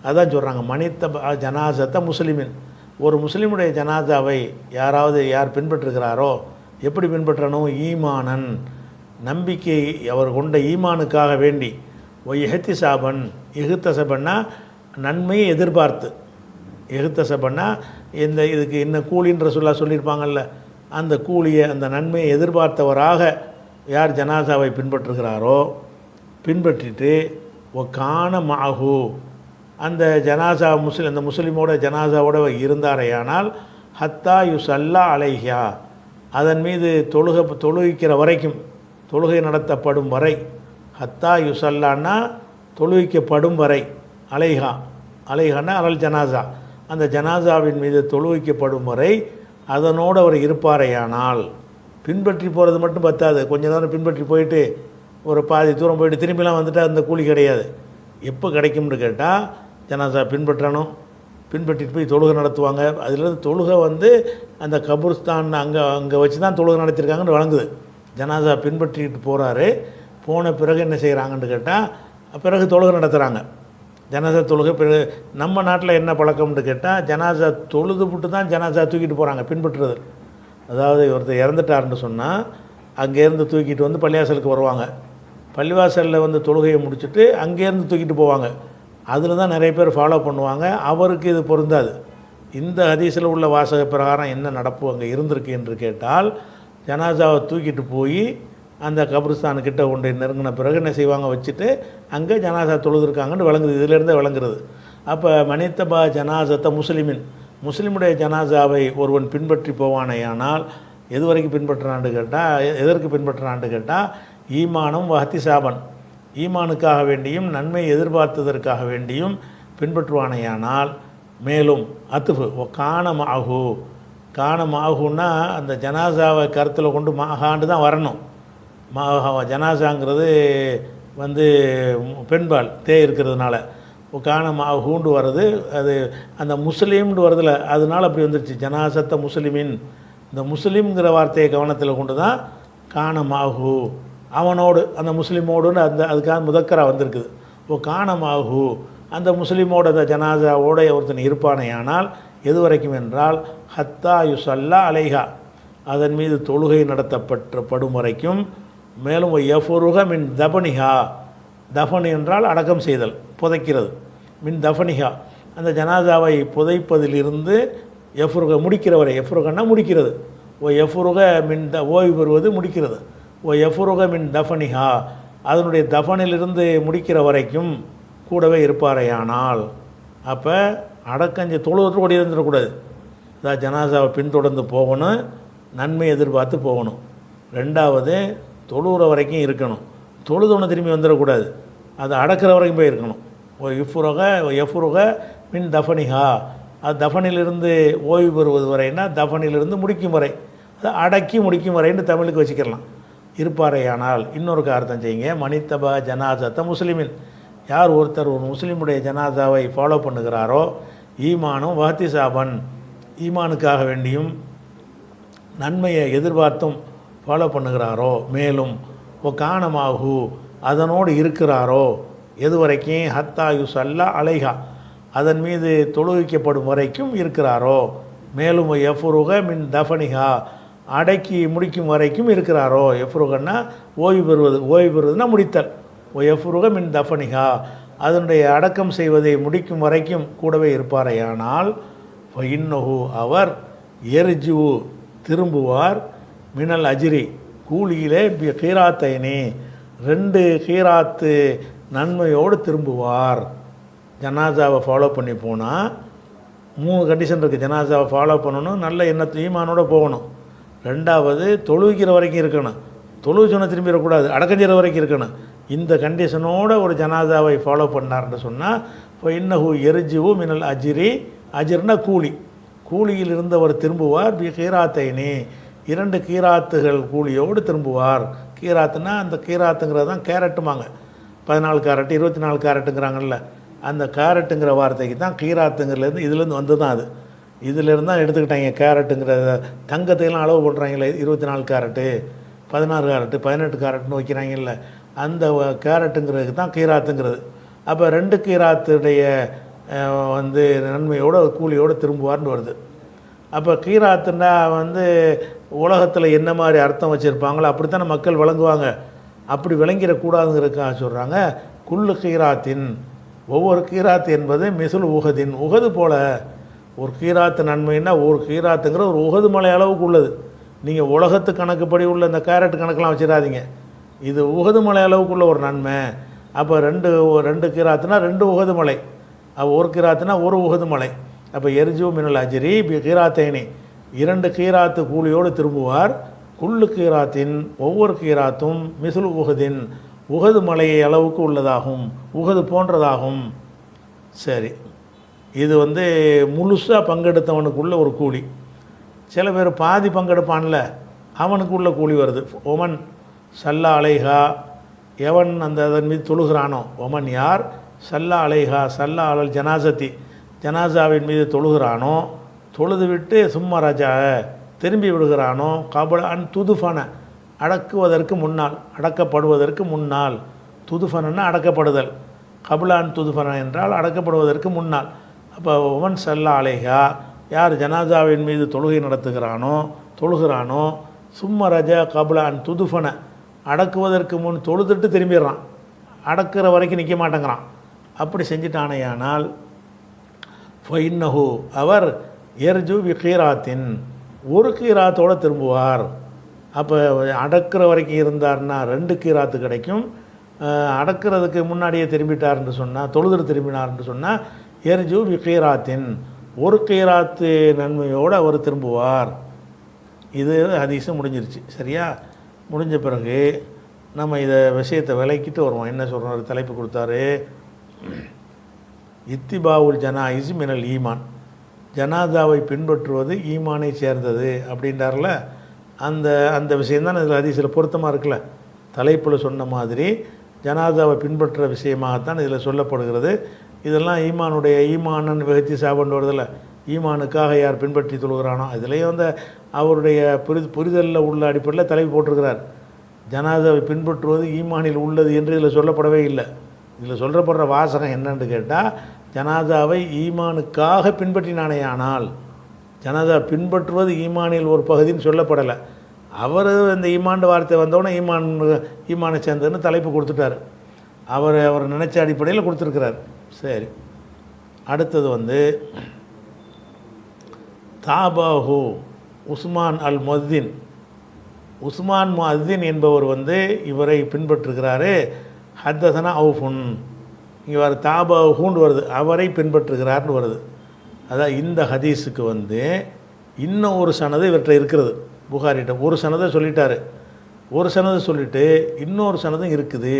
அதான் சொல்கிறாங்க, மனித ஜனாசத்தை முஸ்லிமின், ஒரு முஸ்லீமுடைய ஜனாதாவை யார் பின்பற்றுகிறாரோ, எப்படி பின்பற்றணும்? ஈமானன், நம்பிக்கை அவர் கொண்ட ஈமானுக்காக வேண்டி, எஹ்திசாபன், எஹ்தசபன்னா நன்மையை எதிர்பார்த்து, எஹ்தசபன்னா இதுக்கு என்ன கூலின்ற சொல்லியிருப்பாங்கல்ல, அந்த கூலியை, அந்த நன்மையை எதிர்பார்த்தவராக யார் ஜனாசாவை பின்பற்றுகிறாரோ, பின்பற்றிட்டு கான மாஹு, அந்த ஜனாசா அந்த முஸ்லீமோட ஜனாசாவோட இருந்தாரையானால், ஹத்தா யுசல்லா அலைஹா, அதன் மீது தொழுகிக்கிற வரைக்கும், தொழுகை நடத்தப்படும் வரை, ஹத்தா யுசல்லான்னா தொழுவிக்கப்படும் வரை, அலைஹான்னா அலல் ஜனாசா, அந்த ஜனாசாவின் மீது தொழுவிக்கப்படும் வரை அதனோடு அவர் இருப்பாரையானால், பின்பற்றி போகிறது மட்டும் பத்தாது, கொஞ்ச நேரம் பின்பற்றி போயிட்டு ஒரு பாதி தூரம் போயிட்டு திரும்பிலாம் வந்துட்டால் அந்த கூலி கிடையாது. எப்போ கிடைக்கும்னு கேட்டால், ஜனாசா பின்பற்றணும், பின்பற்றிட்டு போய் தொழுகை நடத்துவாங்க. அதிலேருந்து தொழுகை அந்த கபூர்ஸ்தான் அங்கே வச்சு தான் தொழுகை நடத்தியிருக்காங்கன்னு வழங்குது. ஜனாசா பின்பற்றிட்டு போகிறாரு, போன பிறகு என்ன செய்கிறாங்கன்னு கேட்டால், பிறகு தொழுகை நடத்துகிறாங்க. ஜனாசா தொழுகை பிறகு நம்ம நாட்டில் என்ன பழக்கம்னு கேட்டால், ஜனாசா தொழுது விட்டு தான் ஜனாசா தூக்கிட்டு போகிறாங்க பின்பற்றுறது. அதாவது ஒருத்தர் இறந்துட்டாருன்னு சொன்னால் அங்கேருந்து தூக்கிட்டு பள்ளிவாசலுக்கு வருவாங்க, பள்ளிவாசலில் தொழுகையை முடிச்சுட்டு அங்கேருந்து தூக்கிட்டு போவாங்க. அதில் தான் நிறைய பேர் ஃபாலோ பண்ணுவாங்க. அவருக்கு இது பொருந்தாது. இந்த ஹதீஸில் உள்ள வாசக பிரகாரம் என்ன நடப்பு அங்கே இருந்திருக்கு என்று கேட்டால், ஜனாசாவை தூக்கிட்டு போய் அந்த கபிரிஸ்தானுக்கிட்ட கொண்டு நெருங்கின பிறகு என்ன செய்வாங்க, வச்சுட்டு அங்கே ஜனாசா தொழுதுருக்காங்கன்னு விளங்குது. இதிலேருந்தே விளங்குறது. அப்போ மனிதபா ஜனாசத்தை முஸ்லிமின், முஸ்லீமுடைய ஜனாசாவை ஒருவன் பின்பற்றி போவானேயானால், எது வரைக்கும் பின்பற்றுறான்னு கேட்டால், எதற்கு பின்பற்றுறான்னு கேட்டால், ஈமானம் வஹத்தி சாபன், ஈமானுக்காக வேண்டியும் நன்மை எதிர்பார்த்ததற்காக வேண்டியும் பின்பற்றுவானையானால், மேலும் அத்துஃபு காணமாகுன்னா அந்த ஜனாசாவை கருத்தில் கொண்டு மாகாண்டு தான் வரணும். ஜனாசாங்கிறது வந்து பெண்பால் இருக்கிறதுனால காணமாகுண்டு வருது. அது அந்த முஸ்லீம்னு வருதில்ல, அதனால் அப்படி வந்துருச்சு ஜனாசத்த முஸ்லிமின். இந்த முஸ்லீம்ங்கிற வார்த்தையை கவனத்தில் கொண்டு தான் காணமாகு அவனோடு அந்த முஸ்லீமோடுன்னு அதுக்காக முதக்கராக வந்திருக்குது. காணமாகு அந்த முஸ்லீமோட அந்த ஜனாசாவோட ஒருத்தன் இருப்பானேயானால் எது வரைக்கும் என்றால் ஹத்தா யுசல்லா அலைஹா, அதன் மீது தொழுகை நடத்தப்படும் வரைக்கும். மேலும் யஃபுருக மின் தபனிஹா, தஃபன் என்றால் அடக்கம் செய்தல், புதைக்கிறது. மின் தஃபனிஹா, அந்த ஜனாசாவை புதைப்பதிலிருந்து யஃபுருக முடிக்கிற வரை, யஃபுருகன்னா முடிக்கிறது. யஃபுருக மின் ஓய்வு பெறுவது முடிக்கிறது. யஃபுருக மின் தஃபனிஹா, அதனுடைய தஃபனிலிருந்து முடிக்கிற வரைக்கும் கூடவே இருப்பாரையானால், அப்போ அடக்கஞ்சி தொழுவதற்கு ஓடி இருந்துடக்கூடாது. அதாவது ஜனாசாவை பின்தொடர்ந்து போகணும், நன்மை எதிர்பார்த்து போகணும். ரெண்டாவது தொழுகிற வரைக்கும் இருக்கணும், தொழுதொன்று திரும்பி வந்துடக்கூடாது, அது அடக்கிற வரைக்கும் போய் இருக்கணும். எஃபுருக மின் தஃபனிஹா, அது தஃபனிலிருந்து ஓய்வு பெறுவது வரைன்னா தஃபனிலிருந்து முடிக்கும் வரை, அது அடக்கி முடிக்கும் வரைன்னு தமிழுக்கு வச்சுக்கலாம். இருப்பாரையானால் இன்னொரு அர்த்தம் செய்யுங்க. மனித்தபா ஜனாசத்த முஸ்லிமின், யார் ஒருத்தர் ஒரு முஸ்லீமுடைய ஜனாசாவை ஃபாலோ பண்ணுகிறாரோ, ஈமானும் வஹ்திசாபன், ஈமானுக்காக வேண்டியும் நன்மையை எதிர்பார்த்தும் ஃபாலோ பண்ணுகிறாரோ, மேலும் காணமாகு அதனோடு இருக்கிறாரோ எது வரைக்கும் ஹத்தா யுசல்லா அலைஹா, அதன் மீது தொழுவிக்கப்படும் வரைக்கும் இருக்கிறாரோ, மேலும் யஃபுருக மின் தஃபனிஹா, அடக்கி முடிக்கும் வரைக்கும் இருக்கிறாரோ. எஃபுருகன்னா ஓய்வு பெறுவதுன்னா முடித்தல். யஃபுருக மின் தஃபனிஹா, அதனுடைய அடக்கம் செய்வதை முடிக்கும் வரைக்கும் கூடவே இருப்பாரையானால், இன்னஹு அவர் எர்ஜு திரும்புவார், மினல் அஜ்ரி கூலியிலே கீராத்தைனே 2 கீராத்து நன்மையோடு திரும்புவார். ஜனாசாவை ஃபாலோ பண்ணி போனால் 3 கண்டிஷன் இருக்குது. ஜனாசாவை ஃபாலோ பண்ணணும், நல்ல எண்ணத்து ஈமானோடு போகணும். ரெண்டாவது தொழுவிக்கிற வரைக்கும் இருக்கணும், தொழுவு சொன்ன திரும்பிடக்கூடாது, அடக்கஞ்சிற வரைக்கும் இருக்கணும். இந்த கண்டிஷனோடு ஒரு ஜனாசாவை ஃபாலோ பண்ணார்ன்னு சொன்னால், இப்போ இன்னஹு எர்ஜிவு மினல் அஜ்ரி, அஜ்ர்னா கூலி, கூலியில் இருந்தவர் திரும்புவார். கீராத்தைனே 2 கீராத்துகள் கூலியோடு திரும்புவார். கீராத்துனா அந்த கீராத்துங்கிறது தான் கேரட்டுமாங்க, 14 கேரட்டு 24 கேரட்டுங்கிறாங்கல்ல, அந்த கேரட்டுங்கிற வார்த்தைக்கு தான் கீராத்துங்கிறதுலேருந்து இதுலேருந்து வந்து தான் அது, இதிலேருந்து தான் எடுத்துக்கிட்டாங்க. கேரட்டுங்கிற தங்கத்தையெல்லாம் அளவு போடுறாங்களே, 24 கேரட்டு 16 கேரட்டு 18 கேரட்டுன்னு வைக்கிறாங்கல்ல, அந்த கேரட்டுங்கிறதுக்கு தான் கீராத்துங்கிறது. அப்போ 2 கீராத்துடைய வந்து நன்மையோடு கூலியோடு திரும்புவார்னு வருது. அப்போ கீராத்துன்னா வந்து உலகத்தில் என்ன மாதிரி அர்த்தம் வச்சுருப்பாங்களோ அப்படித்தானே மக்கள் விளங்குவாங்க. அப்படி விளங்கிடக்கூடாதுங்கிறதுக்காக சொல்கிறாங்க, குல்லு கீராத்தின், ஒவ்வொரு கீராத்து என்பது மிசுல் உகதின், உகது போல். ஒரு கீராத்து நன்மைன்னா ஒரு கீராத்துங்கிற ஒரு உகது மலை அளவுக்கு உள்ளது. நீங்கள் உலகத்து கணக்குப்படி உள்ள இந்த கேரட் கணக்கெலாம் வச்சிடாதீங்க, இது உகது மலை அளவுக்குள்ள ஒரு நன்மை. அப்போ 2 கீராத்துனா 2 உகது மலை, அப்போ ஒரு கீராத்துனா ஒரு உகது மலை. அப்போ எர்ஜு மினல் அஜ்ரி கீராத்தைனி 2 கீராத்து கூலியோடு திரும்புவார். குல்லு கீராத்தின், ஒவ்வொரு கீராத்தும் மிசுல் உகதின், உகது மலையை அளவுக்கு உள்ளதாகும், உகது போன்றதாகும். சரி, இது வந்து முழுசாக பங்கெடுத்தவனுக்குள்ள ஒரு கூலி. சில பேர் பாதி பங்கெடுப்பான்ல, அவனுக்குள்ள கூலி வருது. ஒமன் சல்லா அலைஹா, எவன் அதன் மீது தொழுகிறானோ, ஒமன் யார் சல்லா அலைஹா சல்லா அலல் ஜனாசத்தி, ஜனாசாவின் மீது தொழுகிறானோ, தொழுது விட்டு சும்மா ராஜா திரும்பி விடுகிறானோ, கபல அன் துதுஃபன, அடக்குவதற்கு முன்னால், அடக்கப்படுவதற்கு முன்னால், துதுஃபனா அடக்கப்படுதல், கபலான் துதுஃபன என்றால் அடக்கப்படுவதற்கு முன்னால். அப்போ ஒமன் சல்லா அலைஹா, யார் ஜனாசாவின் மீது தொழுகை தொழுகிறானோ, சும்மா ரஜா கபலான் துதுஃபன, அடக்குவதற்கு முன் தொழுதுட்டு திரும்பிடுறான், அடக்கிற வரைக்கும் நிற்க மாட்டேங்கிறான். அப்படி செஞ்சிட்டானேயானால் ஃபைன்னஹு, அவர் எர்ஜு கீராத்தின், ஒரு கீராத்தோடு திரும்புவார். அப்போ அடக்கிற வரைக்கும் இருந்தார்னா 2 கீராத்து கிடைக்கும். அடக்கிறதுக்கு முன்னாடியே திரும்பிட்டார்னு சொன்னால், தொழுதுட்டு திரும்பினார்னு சொன்னால் எர்ஜு கீராத்தின், ஒரு கீராத்து நன்மையோடு அவர் திரும்புவார். இது ஹதீஸு முடிஞ்சிருச்சு. சரியா? முடிஞ்ச பிறகு நம்ம இதை விஷயத்தை விளக்கிட்டு வருவோம். என்ன சொல்கிறாரு, தலைப்பு கொடுத்தாரு, இத்திபாவுல் ஜனாயிஸ் மினல் ஈமான், ஜனாதாவை பின்பற்றுவது ஈமானை சேர்ந்தது அப்படின்றார்ல. அந்த அந்த விஷயந்தான் இதில் ஹதீஸில் பொருத்தமாக இருக்குல்ல. தலைப்பில் சொன்ன மாதிரி ஜனாதாவை பின்பற்றுற விஷயமாகத்தான் இதில் சொல்லப்படுகிறது. இதெல்லாம் ஈமானன் வெகுத்தி சாபண்டு வருதில்ல, ஈமானுக்காக யார் பின்பற்றி தொழுகிறானோ இதுலேயும் வந்து அவருடைய புரிதலில் உள்ள அடிப்படையில் தலைப்பு போட்டிருக்கிறார். ஜனாதாவை பின்பற்றுவது ஈமானில் உள்ளது என்று இதில் சொல்லப்படவே இல்லை. இதில் சொல்லப்படுற வாசகம் என்னன்னு கேட்டால், ஜனாதாவை ஈமானுக்காக பின்பற்றினானேயானால், ஜனாதா பின்பற்றுவது ஈமானில் ஒரு பகுதின்னு சொல்லப்படலை. அவர் இந்த ஈமான் வார்த்தை வந்தோடனே ஈமானை சேர்ந்ததுன்னு தலைப்பு கொடுத்துட்டார். அவர் நினச்ச அடிப்படையில் கொடுத்துருக்கிறார். சரி, அடுத்தது வந்து தாபாஹு உஸ்மான் அல் முஅத்தின், உஸ்மான் முஅத்தின் என்பவர் வந்து இவரை பின்பற்றுகிறாரு. ஹத்தசனா அவுஃபுன், இங்கே வர தாபாஹூன்னு வருது, அவரை பின்பற்றுகிறார்னு வருது. அதான் இந்த ஹதீஸுக்கு வந்து இன்னும் ஒரு சனது இவர்கிட்ட இருக்கிறது. புகாரிட்ட ஒரு சனதை சொல்லிட்டார், ஒரு சனதை சொல்லிவிட்டு இன்னொரு சனதும் இருக்குது.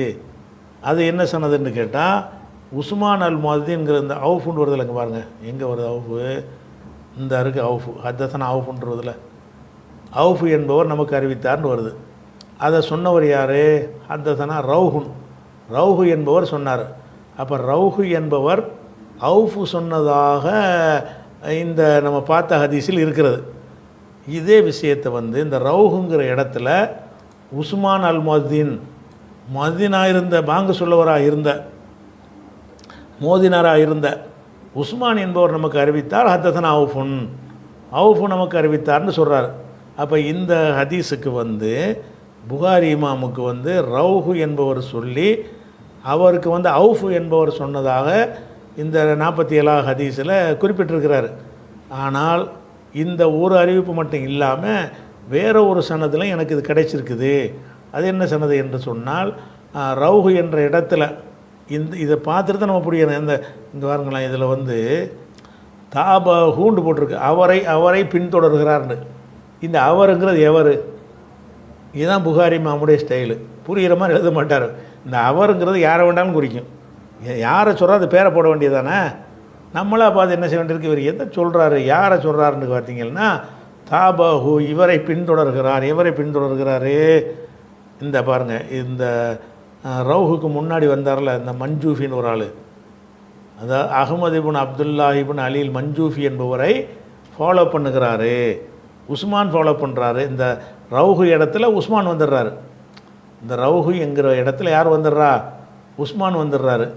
அது என்ன சனதுன்னு கேட்டால், உஸ்மான் அல் முஅத்தின்ங்கிற இந்த அவுஃபுன்னு வருதில்ல, இங்கே பாருங்கள் எங்கே வருது அவுஃபு, இந்த இருக்குது அவுஃபு, ஹத்தசனா அவுஃபுன்றதில்ல, அவுஃபு என்பவர் நமக்கு அறிவித்தார்னு வருது. அதை சொன்னவர் யார், ஹத்தசனா ரவுஹுன், ரவுஹு என்பவர் சொன்னார். அப்போ ரவுஹு என்பவர் அவுஃபு சொன்னதாக இந்த நம்ம பார்த்த ஹதீஸில் இருக்கிறது. இதே விஷயத்தை வந்து இந்த ரவுஹுங்கிற இடத்துல உஸ்மான் அல் முஅத்தின், முஅத்தினாக இருந்த, பாங்கு சொல்லவராக இருந்த, மோதினாராக இருந்த உஸ்மான் என்பவர் நமக்கு அறிவித்தார். ஹத்தசனா அவுஃபுன், அவுஃபு நமக்கு அறிவித்தார்னு சொல்கிறார். அப்போ இந்த ஹதீஸுக்கு வந்து புகாரி இமாமுக்கு வந்து ரவுஹு என்பவர் சொல்லி அவருக்கு வந்து அவுஃபு என்பவர் சொன்னதாக இந்த 47 ஹதீஸில் குறிப்பிட்டிருக்கிறார். ஆனால் இந்த ஒரு அறிவிப்பு மட்டும் இல்லாமல் வேறு ஒரு சனதில் எனக்கு இது கிடைச்சிருக்குது. அது என்ன சனது என்று சொன்னால், ரவுஹு என்ற இடத்துல இதை பார்த்துட்டு தான் நம்ம புரியணும். இங்கே பாருங்களேன், இதில் வந்து தாபஹூண்டு போட்டிருக்கு, அவரை பின்தொடர்கிறார்னு. இந்த அவருங்கிறது எவர், இதுதான் புகாரி மாமுடைய ஸ்டைலு. புரிகிற மாதிரி எழுத மாட்டார். இந்த அவருங்கிறது யாரை வேண்டாலும் குறிக்கும். யாரை சொல்கிறா அது பேரை போட வேண்டியதானே. நம்மளாக பார்த்து என்ன செய்ய வேண்டியிருக்கு, இவர் எதை சொல்கிறாரு, யாரை சொல்கிறாருன்னு பார்த்தீங்கன்னா, தாபஹு இவரை பின்தொடர்கிறார், எவரை பின்தொடர்கிறாரு. இந்த பாருங்கள், இந்த ரவுஹுக்கு முன்னாடி வந்தார்ல இந்த மஞ்சூஃபின்னு ஒரு ஆள், அதாவது அஹ்மது இப்னு அப்துல்லா இப்னு அலில் மஞ்சூஃபி என்பவரை ஃபாலோ பண்ணுகிறாரு. உஸ்மான் ஃபாலோ பண்ணுறாரு. இந்த ரவுஹு இடத்துல உஸ்மான் வந்துடுறாரு. இந்த ரவுஹு என்கிற இடத்துல யார் வந்துடுறா, உஸ்மான் வந்துடுறாரு.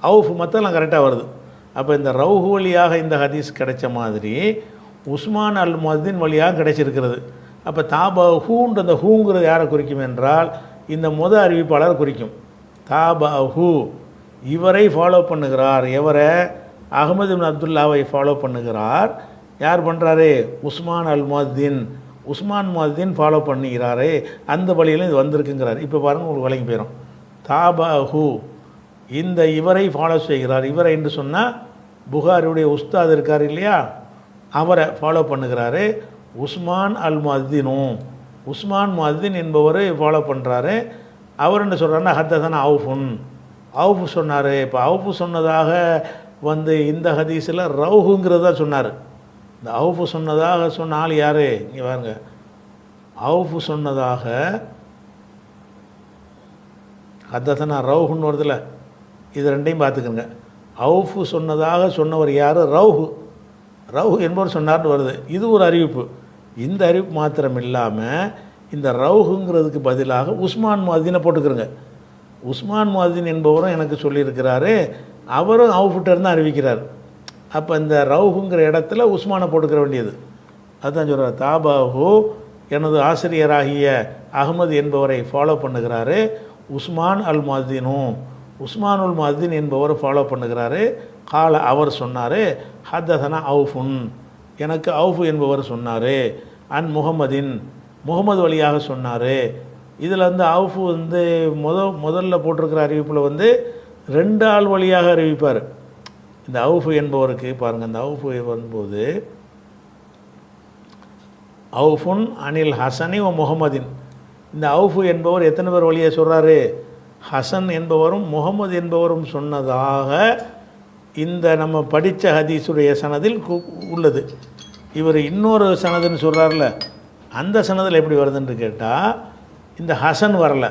அவுஃப் மற்றெல்லாம் கரெக்டாக வருது. அப்போ இந்த ரவுஹு வழியாக இந்த ஹதீஸ் கிடைச்ச மாதிரி உஸ்மான் அல் முஅத்தின் வழியாக கிடைச்சிருக்கிறது. அப்போ தாபஹூன்ற அந்த ஹூங்கிறது யாரை குறிக்கும் என்றால், இந்த அறிவிப்பாளர் குறிக்கும். தாபஹு இவரை ஃபாலோ பண்ணுகிறார், எவரை, அஹ்மது இப்னு அப்துல்லாவை ஃபாலோ பண்ணுகிறார். யார் பண்ணுறாரு, உஸ்மான் அல் முஅத்தின், உஸ்மான் முஅத்தின் ஃபாலோ பண்ணுகிறாரே, அந்த வழியில் இது வந்திருக்குங்கிறார். இப்போ பாருங்கள், உங்களுக்கு விளங்கி போயிடும். தாபஹு இந்த இவரை ஃபாலோ செய்கிறார். இவரை என்று சொன்னால் புகாரியுடைய உஸ்தாத் இருக்கார் இல்லையா, அவரை ஃபாலோ பண்ணுகிறாரு. உஸ்மான் அல் முஅத்தினும், உஸ்மான் முஅத்தின் என்பவர் ஃபாலோ பண்ணுறாரு. அவர் என்ன சொல்கிறாருன்னா, ஹத்தசனா அவுஃபுன், அவுஃபு சொன்னார். இப்போ அவுஃபு சொன்னதாக வந்து இந்த ஹதீஸில் ரவுஹுங்கிறது தான் சொன்னார். இந்த அவுஃபு சொன்னதாக சொன்ன ஆள் யார், இங்கே பாருங்க, அவுஃபு சொன்னதாக ஹத்தசனா ரவுஹுன்னு வருதில்ல, இது ரெண்டையும் பார்த்துக்கோங்க. அவுஃபு சொன்னதாக சொன்னவர் யார், ரவுஹு என்பவர் சொன்னார்னு வருது. இது ஒரு அறிவிப்பு. இந்த அறிவிப்பு மாத்திரம் இல்லாமல் இந்த ரவுஹுங்கிறதுக்கு பதிலாக உஸ்மான் முஅத்தினை போட்டுக்கிறோங்க. உஸ்மான் முஅத்தின் என்பவரும் எனக்கு சொல்லியிருக்கிறாரு, அவரும் அவுஃபிட்டர் தான் அறிவிக்கிறார். அப்போ இந்த ரவுஹுங்கிற இடத்துல உஸ்மானை போட்டுக்கிற வேண்டியது. அதுதான் சொல்கிறார். தாபாஹு எனது ஆசிரியராகிய அஹ்மது என்பவரை ஃபாலோ பண்ணுகிறாரு. உஸ்மான் அல் முஅத்தினும், உஸ்மானுல் முஅத்தின் என்பவர் ஃபாலோ பண்ணுகிறாரு. கால அவர் சொன்னார், ஹத்தசனா அவுஃபுன் எனக்கு அவுஃபு என்பவர் சொன்னார். அன் முஹம்மதின் முகமது வழியாக சொன்னார். இதில் வந்து அவுஃபு வந்து முதல்ல போட்டிருக்கிற அறிவிப்பில் வந்து 2 ஆள் வழியாக அறிவிப்பார். இந்த அவுஃபு என்பவருக்கு பாருங்கள், இந்த அவுஃபு வரும்போது அவுஃபுன் அனில் ஹசனி ஓ முகமதின், இந்த அவுஃபு என்பவர் எத்தனை பேர் வழியாக சொல்கிறாரு? ஹசன் என்பவரும் முகமது என்பவரும் சொன்னதாக இந்த நம்ம படித்த ஹதீஸுடைய சனதில் உள்ளது. இவர் இன்னொரு சனதுன்னு சொல்கிறார்ல, அந்த சனதில் எப்படி வருதுன்னு கேட்டால் இந்த ஹசன் வரலை,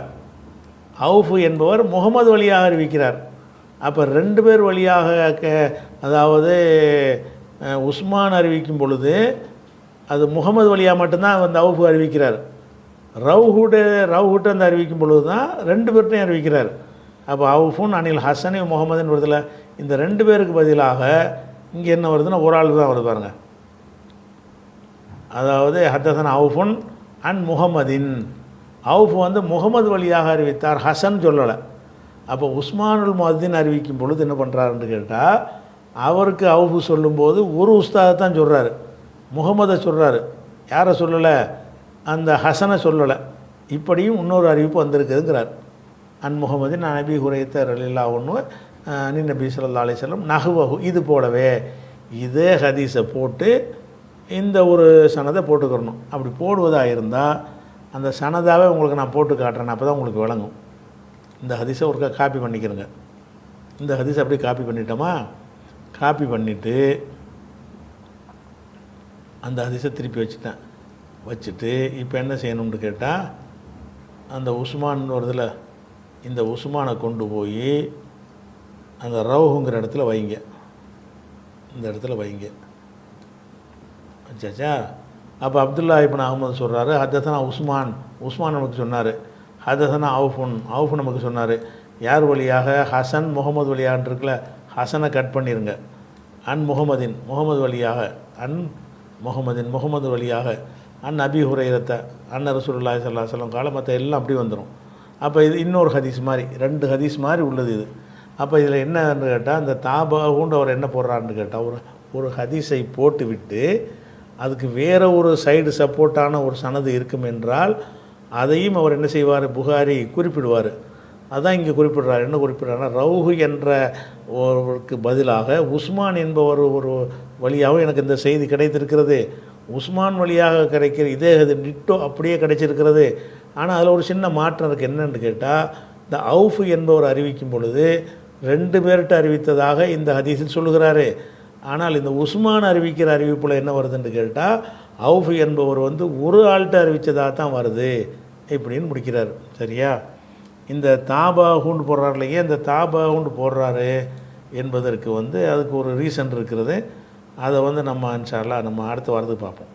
அவுஃபு என்பவர் முகமது வழியாக அறிவிக்கிறார். அப்போ 2 பேர் வழியாக அதாவது உஸ்மான் அறிவிக்கும் பொழுது அது முகமது வழியாக மட்டும்தான் அந்த அவுஃபு அறிவிக்கிறார். ரவுஹுட்டு அந்த அறிவிக்கும் பொழுது தான் 2 பேர்ட்டையும் அறிவிக்கிறார். அப்போ அவுஃபுன் அனில் ஹசனி முகமதுன்னு வருதில்ல, இந்த 2 பேருக்கு பதிலாக இங்கே என்ன வருதுன்னா ஒரு ஆள் தான் வருது பாருங்க. அதாவது ஹத்தசன் அவுஃபுன் அன் முகமதின், அவுஃபு வந்து முகமது வழியாக அறிவித்தார், ஹசன் சொல்லலை. அப்போ உஸ்மானுல் முஅத்தின் அறிவிக்கும் பொழுது என்ன பண்ணுறாருன்னு கேட்டால் அவருக்கு அவுஃபு சொல்லும்போது ஒரு உஸ்தாதை தான் சொல்கிறாரு, முகமதை சொல்கிறாரு, யாரை சொல்லலை? அந்த ஹசனை சொல்லலை. இப்படியும் இன்னொரு அறிவிப்பு வந்திருக்குதுங்கிறார். அன் முகமதின் நபி ஹுரைரா ரலியல்லாஹு அன்ஹு அன் நபி ஸல்லல்லாஹு அலைஹி வஸல்லம் நஹ்வஹு, இது போலவே இதே ஹதீஸை போட்டு இந்த ஒரு சனதை போட்டுக்கிறணும். அப்படி போடுவதாக இருந்தால் அந்த சனதாவே உங்களுக்கு நான் போட்டு காட்டுறேன், அப்போ தான் உங்களுக்கு விளங்கும். இந்த ஹதீஸை ஒருக்கா காப்பி பண்ணிக்கிறேங்க. இந்த ஹதீஸை அப்படியே காப்பி பண்ணிட்டோமா? காப்பி பண்ணிவிட்டு அந்த ஹதீஸை திருப்பி வச்சுட்டு இப்போ என்ன செய்யணும்னு கேட்டால் அந்த உஸ்மான் வருதில், இந்த உஸ்மானை கொண்டு போய் அந்த ரவுஹுங்கிற இடத்துல வைங்க, இந்த இடத்துல வைங்க. அச்சாச்சா. அப்போ அப்துல்லா இப்னு அஹ்மது சொல்கிறாரு, ஹதஸனா உஸ்மான் நமக்கு சொன்னார், ஹதஸனா அவுஃபு நமக்கு சொன்னார். யார் வழியாக? ஹசன் முகமது வழியான்னு இருக்குல்ல, ஹசனை கட் பண்ணிடுங்க. அன் முகமதின் முகமது வழியாக, அன் முகமது வழியாக, அன் நபி ஹுரைரா அன் ரசூலுல்லாஹி ஸல்லல்லாஹு அலைஹி வஸல்லம் கால, மற்ற எல்லாம் அப்படி வந்துடும். அப்போ இது இன்னொரு ஹதீஸ் மாதிரி 2 ஹதீஸ் மாதிரி உள்ளது இது. அப்போ இதில் என்னன்னு கேட்டால் அந்த தாபாவுண்டு அவர் என்ன போடுறாருன்னு கேட்டால் ஒரு ஹதீஸை போட்டு விட்டு அதுக்கு வேறு ஒரு சைடு சப்போர்ட்டான ஒரு சனது இருக்கும் என்றால் அதையும் அவர் என்ன செய்வார்? புகாரி குறிப்பிடுவார். அதான் இங்கே குறிப்பிடுறார். என்ன குறிப்பிட்றாருன்னா, ரவுஹு என்ற ஒருக்கு பதிலாக உஸ்மான் என்பவர் ஒரு வழியாகவும் எனக்கு இந்த செய்தி கிடைத்திருக்கிறது, உஸ்மான் வழியாக கிடைக்கிற இதே இது டிட்டோ அப்படியே கிடைச்சிருக்கிறது. ஆனால் அதில் ஒரு சின்ன மாற்றம் இருக்குது. என்னென்னு கேட்டால் இந்த அவுஃபு என்பவர் அறிவிக்கும் பொழுது 2 பேர்கிட்ட அறிவித்ததாக இந்த ஹதீஸில் சொல்லுகிறாரு. ஆனால் இந்த உஸ்மான் அறிவிக்கிற அறிவிப்பில் என்ன வருதுன்னு கேட்டால் அவுஃபு என்பவர் வந்து ஒரு ஆள்கிட்ட அறிவித்ததாக தான் வருது இப்படின்னு முடிக்கிறார். சரியா? இந்த தாபாகுண்டு போடுறாரு இல்லையா, இந்த தாபாகுண்டு போடுறாரு என்பதற்கு வந்து அதுக்கு ஒரு ரீசன் இருக்கிறது. அதை வந்து நம்ம இன்ஷா அல்லாஹ் நம்ம அடுத்த வாரத்துக்கு பார்ப்போம்.